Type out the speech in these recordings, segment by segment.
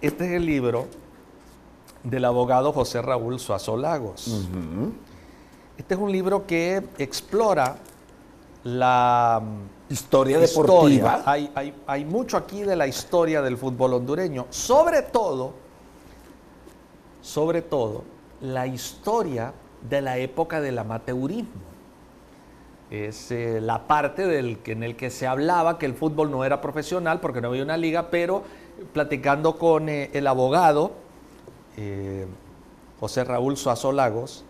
Este es el libro del abogado José Raúl Suazo Lagos. Este es un libro que explora la historia deportiva. Hay mucho aquí de la historia del fútbol hondureño, sobre todo, la historia de la época del amateurismo. Es la parte en el que se hablaba que el fútbol no era profesional porque no había una liga, pero platicando con el abogado José Raúl Suazo Lagos,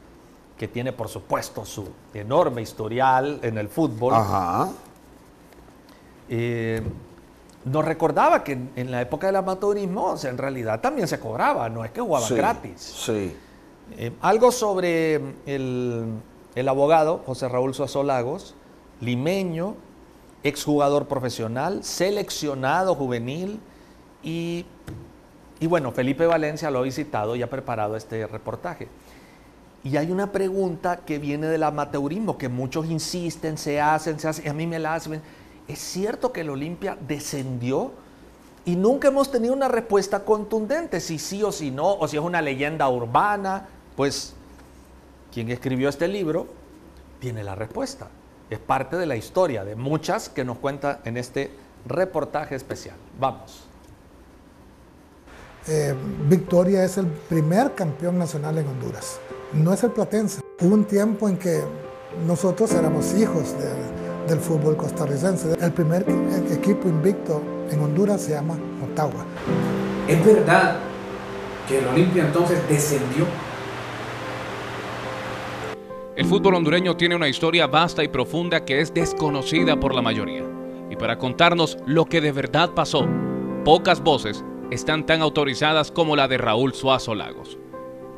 que tiene por supuesto su enorme historial en el fútbol, nos recordaba que en la época del amateurismo, o sea, en realidad también se cobraba, no es que jugaban gratis. Algo sobre el abogado José Raúl Suazo Lagos, limeño, exjugador profesional, seleccionado juvenil y bueno, Felipe Valencia lo ha visitado y ha preparado este reportaje. Y hay una pregunta que viene del amateurismo, que muchos insisten, se hacen, y a mí me la hacen. ¿Es cierto que el Olimpia descendió? Y nunca hemos tenido una respuesta contundente, si sí o si no, o si es una leyenda urbana. Pues quien escribió este libro tiene la respuesta. Es parte de la historia, de muchas que nos cuenta en este reportaje especial. Vamos. Victoria es el primer campeón nacional en Honduras. No es el Platense. Hubo un tiempo en que nosotros éramos hijos del fútbol costarricense. El primer equipo invicto en Honduras se llama Motagua. ¿Es verdad que el Olimpia entonces descendió? El fútbol hondureño tiene una historia vasta y profunda que es desconocida por la mayoría. Y para contarnos lo que de verdad pasó, pocas voces están tan autorizadas como la de Raúl Suazo Lagos.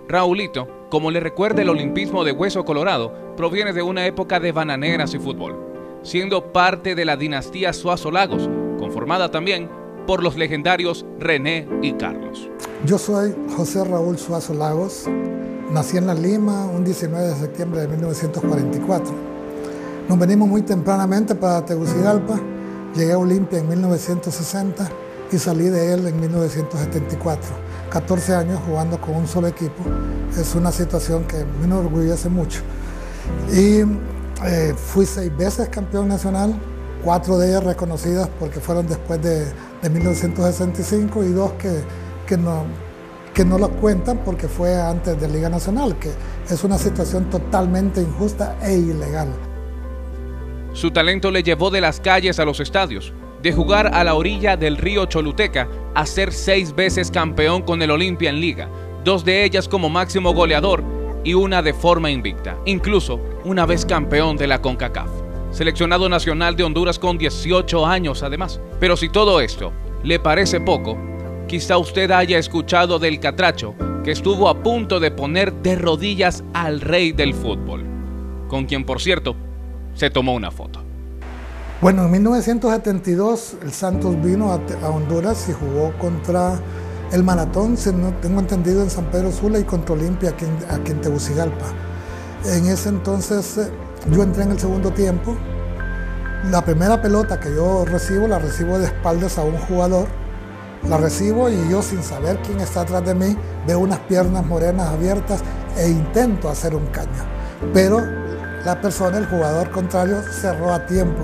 Raulito, como le recuerda el olimpismo de Hueso Colorado, proviene de una época de bananeras y fútbol, siendo parte de la dinastía Suazo Lagos, conformada también por los legendarios René y Carlos. Yo soy José Raúl Suazo Lagos, nací en La Lima un 19 de septiembre de 1944. Nos venimos muy tempranamente para Tegucigalpa, llegué a Olimpia en 1960 y salí de él en 1974. 14 años jugando con un solo equipo, es una situación que me enorgullece mucho. Y fui 6 veces campeón nacional, 4 de ellas reconocidas porque fueron después de 1965 y 2 que no lo cuentan porque fue antes de Liga Nacional, que es una situación totalmente injusta e ilegal. Su talento le llevó de las calles a los estadios, de jugar a la orilla del río Choluteca a ser 6 veces campeón con el Olimpia en Liga, 2 de ellas como máximo goleador y una de forma invicta, incluso una vez campeón de la CONCACAF. Seleccionado nacional de Honduras con 18 años además. Pero si todo esto le parece poco, quizá usted haya escuchado del Catracho, que estuvo a punto de poner de rodillas al rey del fútbol, con quien por cierto se tomó una foto. Bueno, en 1972 el Santos vino a Honduras y jugó contra el Maratón, tengo entendido, en San Pedro Sula y contra Olimpia aquí en Tegucigalpa. En ese entonces yo entré en el segundo tiempo. La primera pelota que yo recibo, la recibo de espaldas a un jugador. La recibo y yo, sin saber quién está atrás de mí, veo unas piernas morenas abiertas e intento hacer un caño. Pero la persona, el jugador contrario, cerró a tiempo.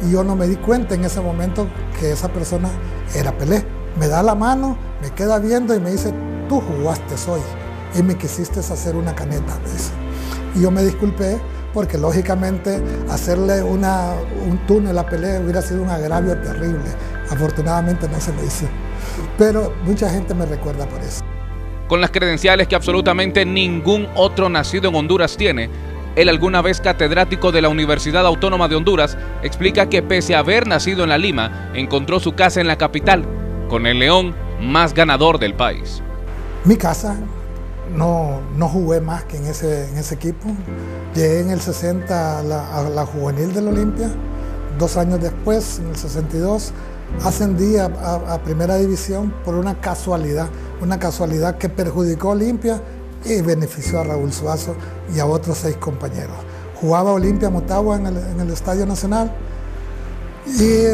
Y yo no me di cuenta en ese momento que esa persona era Pelé. Me da la mano, me queda viendo y me dice, tú jugaste hoy y me quisiste hacer una caneta, me dice. Y yo me disculpé porque lógicamente hacerle un túnel a Pelé hubiera sido un agravio terrible. Afortunadamente no se me hizo, pero mucha gente me recuerda por eso. Con las credenciales que absolutamente ningún otro nacido en Honduras tiene, él, alguna vez catedrático de la Universidad Autónoma de Honduras, explica que pese a haber nacido en La Lima, encontró su casa en la capital, con el León más ganador del país. Mi casa, no jugué más que en ese equipo. Llegué en el 60 a la juvenil del Olimpia. 2 años después, en el 62, ascendí a primera división por una casualidad que perjudicó a Olimpia y benefició a Raúl Suazo y a otros 6 compañeros. Jugaba Olimpia Motagua en el Estadio Nacional y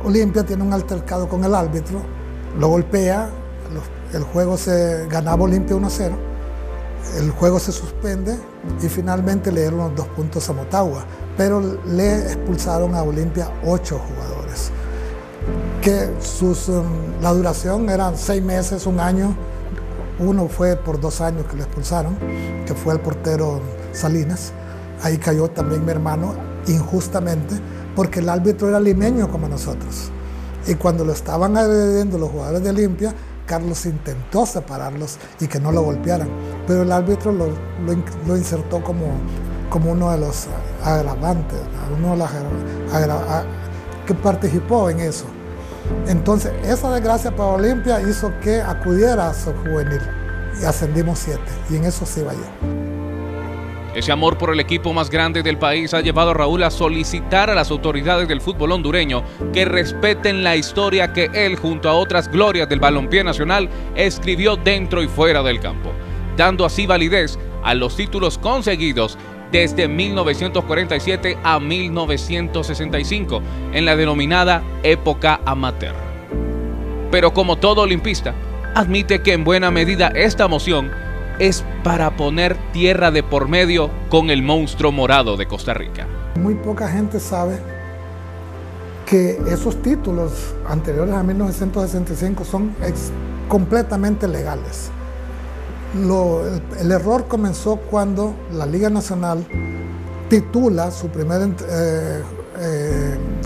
Olimpia tiene un altercado con el árbitro, lo golpea el juego se ganaba Olimpia 1-0, el juego se suspende y finalmente le dieron los 2 puntos a Motagua, pero le expulsaron a Olimpia 8 jugadores. Que la duración eran 6 meses, 1 año. Uno fue por 2 años que lo expulsaron, que fue el portero Salinas. Ahí cayó también mi hermano, injustamente, porque el árbitro era limeño como nosotros. Y cuando lo estaban agrediendo los jugadores de Olimpia, Carlos intentó separarlos y que no lo golpearan, pero el árbitro lo insertó como uno de los agravantes, uno de los que participó en eso. Entonces, esa desgracia para Olimpia hizo que acudiera a su juvenil y ascendimos 7, y en eso se iba yo. Ese amor por el equipo más grande del país ha llevado a Raúl a solicitar a las autoridades del fútbol hondureño que respeten la historia que él, junto a otras glorias del balompié nacional, escribió dentro y fuera del campo, dando así validez a los títulos conseguidos desde 1947 a 1965 en la denominada época amateur. Pero como todo olimpista, admite que en buena medida esta moción es para poner tierra de por medio con el monstruo morado de Costa Rica. Muy poca gente sabe que esos títulos anteriores a 1965 son completamente legales. El error comenzó cuando la Liga Nacional titula su primer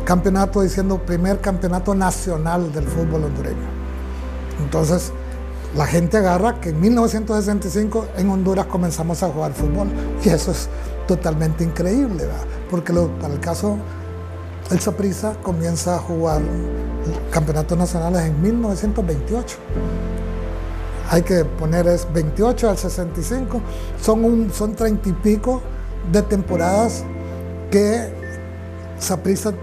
campeonato diciendo primer campeonato nacional del fútbol hondureño. Entonces, la gente agarra que en 1965 en Honduras comenzamos a jugar fútbol, y eso es totalmente increíble, ¿verdad? Porque para el caso, el Saprissa comienza a jugar campeonatos nacionales en 1928. Hay que poner 28 al 65, son 30 y pico de temporadas que Saprissa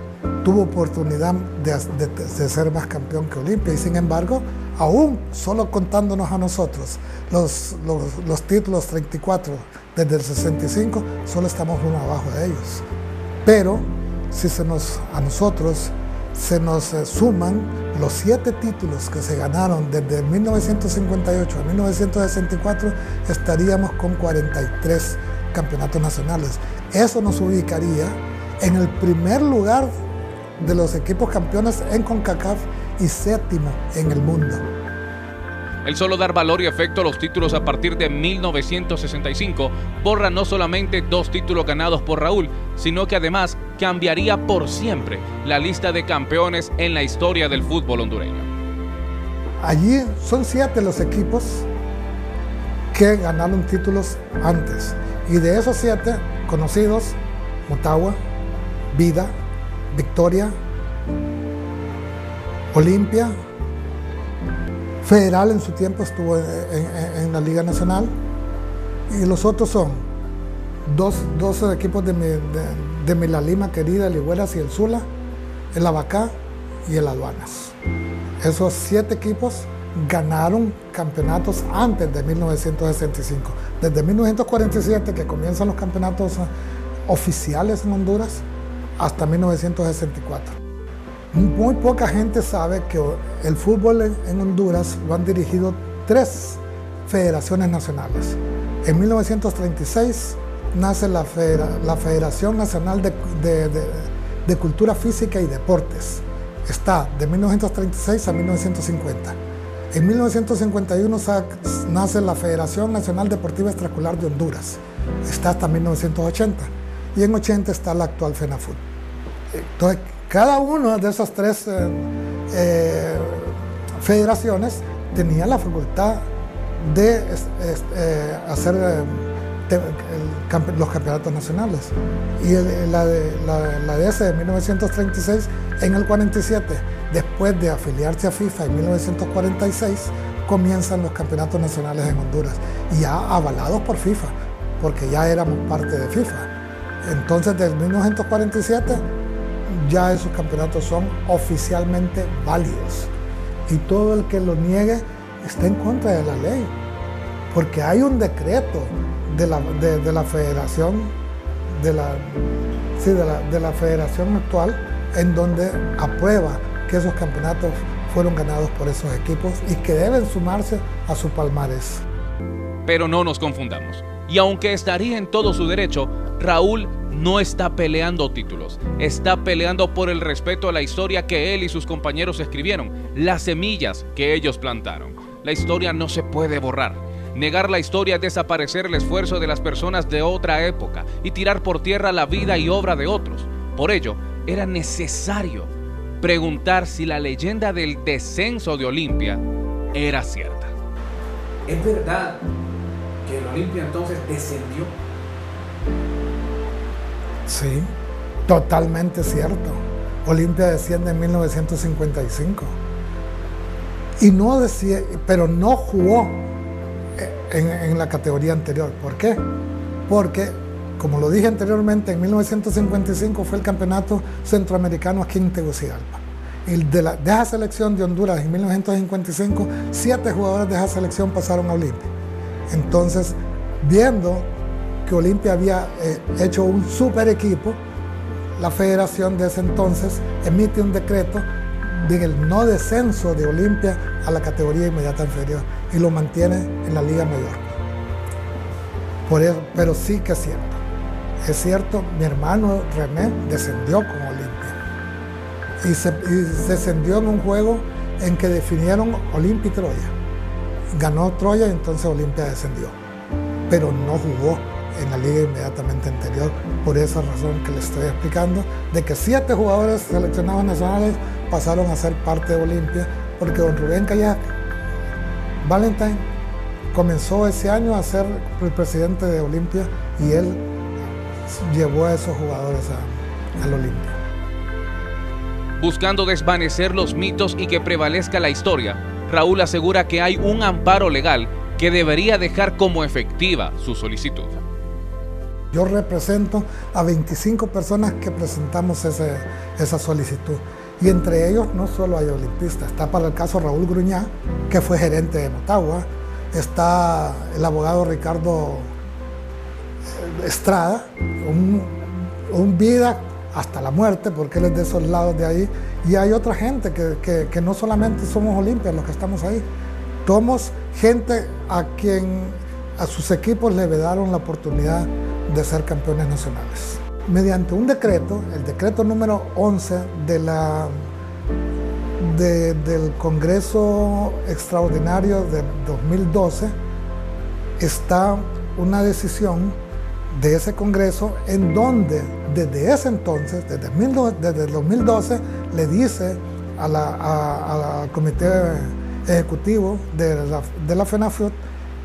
tuvo oportunidad de ser más campeón que Olimpia, y sin embargo, aún solo contándonos a nosotros los títulos 34 desde el 65, solo estamos uno abajo de ellos. Pero si a nosotros se nos suman los 7 títulos que se ganaron desde 1958 a 1964, estaríamos con 43 campeonatos nacionales. Eso nos ubicaría en el primer lugar de los equipos campeones en CONCACAF y 7º en el mundo. El solo dar valor y efecto a los títulos a partir de 1965 borra no solamente 2 títulos ganados por Raúl, sino que además cambiaría por siempre la lista de campeones en la historia del fútbol hondureño. Allí son 7 los equipos que ganaron títulos antes, y de esos 7 conocidos, Motagua, Vida, Victoria, Olimpia, Federal en su tiempo estuvo en la Liga Nacional, y los otros son dos equipos de mi La Lima querida, el Igueras y el Sula, el Abacá y el Aduanas. Esos 7 equipos ganaron campeonatos antes de 1965. Desde 1947, que comienzan los campeonatos oficiales en Honduras, hasta 1964. Muy poca gente sabe que el fútbol en Honduras lo han dirigido 3 federaciones nacionales. En 1936 nace la Federación Nacional de Cultura Física y Deportes. Está de 1936 a 1950. En 1951 nace la Federación Nacional Deportiva Extraescolar de Honduras. Está hasta 1980. Y en 80 está la actual FENAFUT. Entonces, cada una de esas 3 federaciones tenía la facultad de hacer los campeonatos nacionales. Y la de ese de 1936, en el 47, después de afiliarse a FIFA en 1946, comienzan los campeonatos nacionales en Honduras, y ya avalados por FIFA, porque ya éramos parte de FIFA. Entonces, desde 1947, ya esos campeonatos son oficialmente válidos, y todo el que lo niegue está en contra de la ley, porque hay un decreto de la federación de la federación actual en donde aprueba que esos campeonatos fueron ganados por esos equipos y que deben sumarse a su palmarés. Pero no nos confundamos. Y aunque estaría en todo su derecho, Raúl no está peleando títulos. Está peleando por el respeto a la historia que él y sus compañeros escribieron, las semillas que ellos plantaron. La historia no se puede borrar. Negar la historia es desaparecer el esfuerzo de las personas de otra época y tirar por tierra la vida y obra de otros. Por ello, era necesario preguntar si la leyenda del descenso de Olimpia era cierta. ¿Es verdad que el Olimpia entonces descendió? Sí, totalmente cierto. Olimpia desciende en 1955. Y no decía, pero no jugó en la categoría anterior. ¿Por qué? Porque, como lo dije anteriormente, en 1955 fue el campeonato centroamericano aquí en Tegucigalpa. Y de esa selección de Honduras en 1955, 7 jugadores de esa selección pasaron a Olimpia. Entonces, viendo que Olimpia había hecho un super equipo, la federación de ese entonces emite un decreto del no descenso de Olimpia a la categoría inmediata inferior y lo mantiene en la Liga Mayor. Por eso, pero sí que es cierto. Es cierto, mi hermano René descendió con Olimpia y descendió en un juego en que definieron Olimpia y Troya. Ganó Troya y entonces Olimpia descendió, pero no jugó en la liga inmediatamente anterior, por esa razón que les estoy explicando, de que 7 jugadores seleccionados nacionales pasaron a ser parte de Olimpia, porque don Rubén Kayak Valentine comenzó ese año a ser el presidente de Olimpia y él llevó a esos jugadores al Olimpia. Buscando desvanecer los mitos y que prevalezca la historia, Raúl asegura que hay un amparo legal que debería dejar como efectiva su solicitud. Yo represento a 25 personas que presentamos esa solicitud. Y entre ellos no solo hay olimpistas. Está para el caso Raúl Gruñá, que fue gerente de Motagua. Está el abogado Ricardo Estrada, un vida hasta la muerte, porque él es de esos lados de ahí. Y hay otra gente que no solamente somos Olimpia los que estamos ahí. Somos gente a sus equipos le vedaron la oportunidad de ser campeones nacionales. Mediante un decreto, el decreto número 11 del Congreso Extraordinario de 2012, está una decisión de ese Congreso en donde desde ese entonces, desde el 2012, le dice al Comité Ejecutivo de la FENAFUT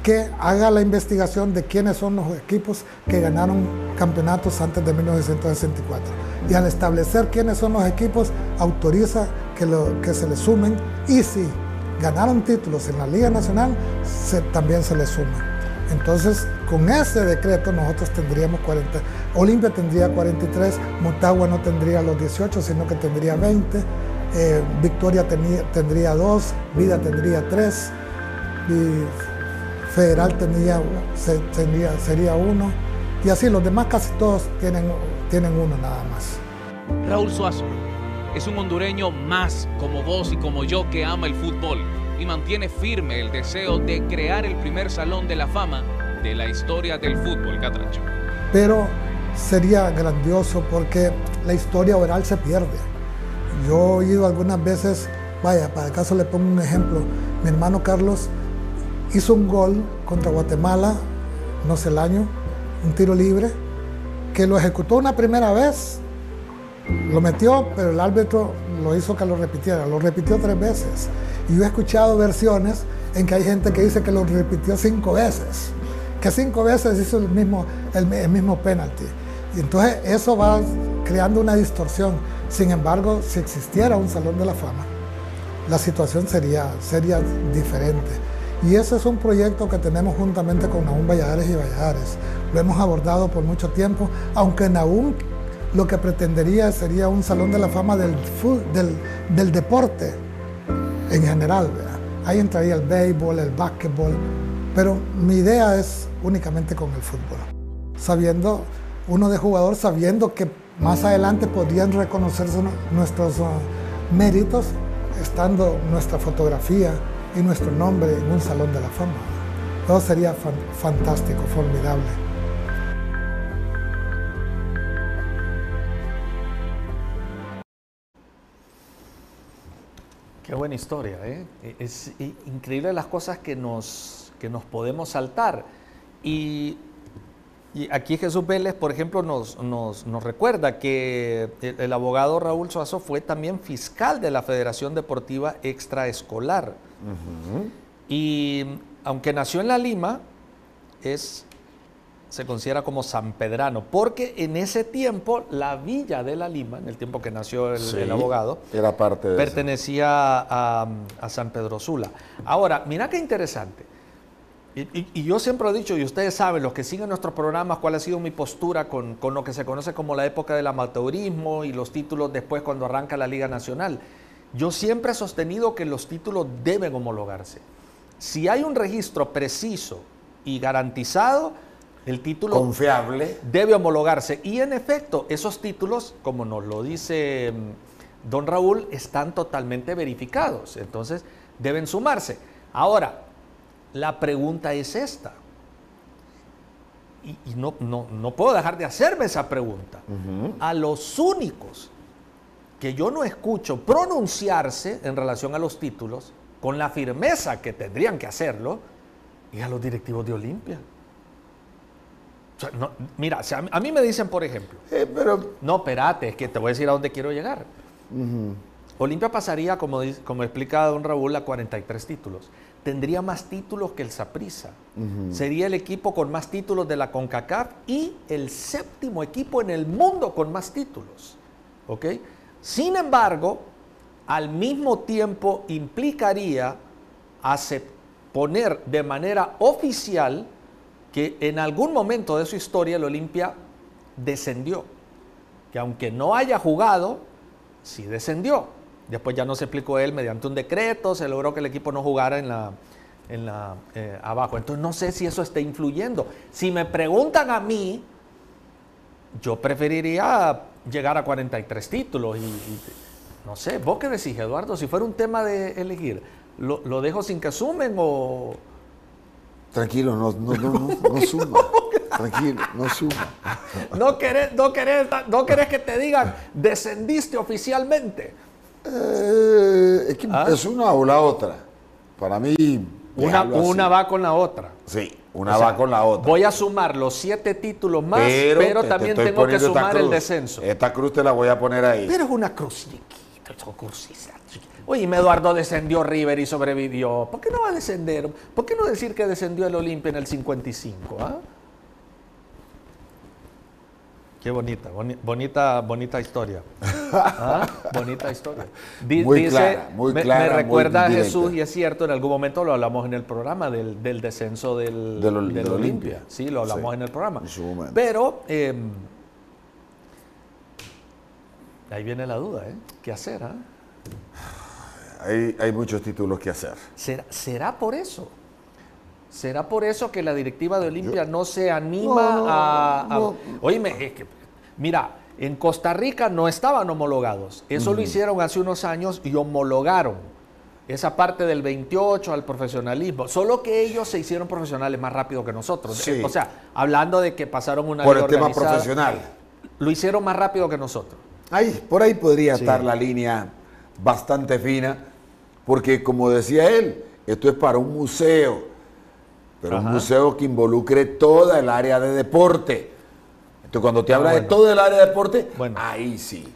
que haga la investigación de quiénes son los equipos que ganaron campeonatos antes de 1964. Y al establecer quiénes son los equipos, autoriza que se les sumen, y si ganaron títulos en la Liga Nacional, también se les suma. Entonces, con ese decreto nosotros tendríamos 40, Olimpia tendría 43, Motagua no tendría los 18, sino que tendría 20, Victoria tendría 2, Vida tendría 3, y Federal sería 1, y así los demás casi todos tienen 1 nada más. Raúl Suazo es un hondureño más como vos y como yo que ama el fútbol y mantiene firme el deseo de crear el primer salón de la fama de la historia del fútbol catracho. Pero sería grandioso porque la historia oral se pierde. Yo he oído algunas veces, vaya, para acaso le pongo un ejemplo, mi hermano Carlos hizo un gol contra Guatemala, no sé el año, un tiro libre, que lo ejecutó una primera vez, lo metió, pero el árbitro lo hizo que lo repitiera, lo repitió 3 veces. Y yo he escuchado versiones en que hay gente que dice que lo repitió 5 veces, que 5 veces hizo el mismo penalti. Y entonces eso va creando una distorsión. Sin embargo, si existiera un Salón de la Fama, la situación sería diferente. Y ese es un proyecto que tenemos juntamente con Nahum Valladares y Valladares. Lo hemos abordado por mucho tiempo, aunque Nahum lo que pretendería sería un Salón de la Fama del deporte en general, ¿verdad? Ahí entraría el béisbol, el básquetbol, pero mi idea es únicamente con el fútbol. Sabiendo, uno de jugador, sabiendo que más adelante podrían reconocerse nuestros méritos estando nuestra fotografía y nuestro nombre en un salón de la fama. Todo sería fantástico, formidable. Qué buena historia, ¿eh? Es increíble las cosas que nos podemos saltar. Y aquí Jesús Vélez, por ejemplo, nos recuerda que el abogado Raúl Suazo fue también fiscal de la Federación Deportiva Extraescolar. Y aunque nació en La Lima, se considera como sanpedrano, porque en ese tiempo la villa de La Lima, en el tiempo que nació el abogado, era parte de pertenecía a San Pedro Sula. Ahora, mira qué interesante. Y yo siempre he dicho, y ustedes saben, los que siguen nuestros programas, cuál ha sido mi postura con lo que se conoce como la época del amateurismo y los títulos después cuando arranca la Liga Nacional. Yo siempre he sostenido que los títulos deben homologarse. Si hay un registro preciso y garantizado, el título confiable debe homologarse. Y en efecto, esos títulos, como nos lo dice don Raúl, están totalmente verificados. Entonces, deben sumarse. Ahora, la pregunta es esta. Y no puedo dejar de hacerme esa pregunta. A los únicos que yo no escucho pronunciarse en relación a los títulos, con la firmeza que tendrían que hacerlo, y a los directivos de Olimpia. O sea, mira, a mí me dicen, por ejemplo, no, espérate, es que te voy a decir a dónde quiero llegar. Olimpia pasaría, como explica don Raúl, a 43 títulos. Tendría más títulos que el Saprissa. Sería el equipo con más títulos de la CONCACAF y el 7º equipo en el mundo con más títulos. ¿Ok? Sin embargo, al mismo tiempo implicaría poner de manera oficial que en algún momento de su historia el Olimpia descendió, que aunque no haya jugado, sí descendió. Después ya nos explicó él, mediante un decreto, se logró que el equipo no jugara abajo. Entonces no sé si eso está influyendo. Si me preguntan a mí, yo preferiría llegar a 43 títulos no sé, ¿vos qué decís, Eduardo? Si fuera un tema de elegir, ¿lo dejo sin que sumen o...? Tranquilo, no suma. Tranquilo, no suma. ¿No querés que te digan, descendiste oficialmente? Es una o la otra. Para mí... Una va con la otra. Sí, va con la otra. Voy a sumar los 7 títulos más, pero también tengo que sumar el descenso. Esta cruz te la voy a poner ahí. Pero es una cruz chiquita. Oye, Eduardo descendió River y sobrevivió. ¿Por qué no va a descender? ¿Por qué no decir que descendió el Olimpia en el 55? ¿Ah? Qué bonita historia. ¿Ah? Bonita historia. Muy clara. Me recuerda a Jesús, y es cierto, en algún momento lo hablamos en el programa del descenso del Olimpia. Sí, lo hablamos en el programa. En su momento. Pero ahí viene la duda, ¿eh? ¿Qué hacer? Hay muchos títulos que hacer. ¿Será por eso? ¿Será por eso que la directiva de Olimpia no se anima Óyeme, mira, en Costa Rica no estaban homologados. Eso lo hicieron hace unos años y homologaron esa parte del 28 al profesionalismo. Solo que ellos se hicieron profesionales más rápido que nosotros. Sí. O sea, hablando de que pasaron una por el tema profesional. Lo hicieron más rápido que nosotros. Por ahí podría estar la línea bastante fina, porque como decía él, esto es para un museo, pero un museo que involucre toda el área de deporte. Entonces cuando te habla de todo el área de deporte, ahí sí.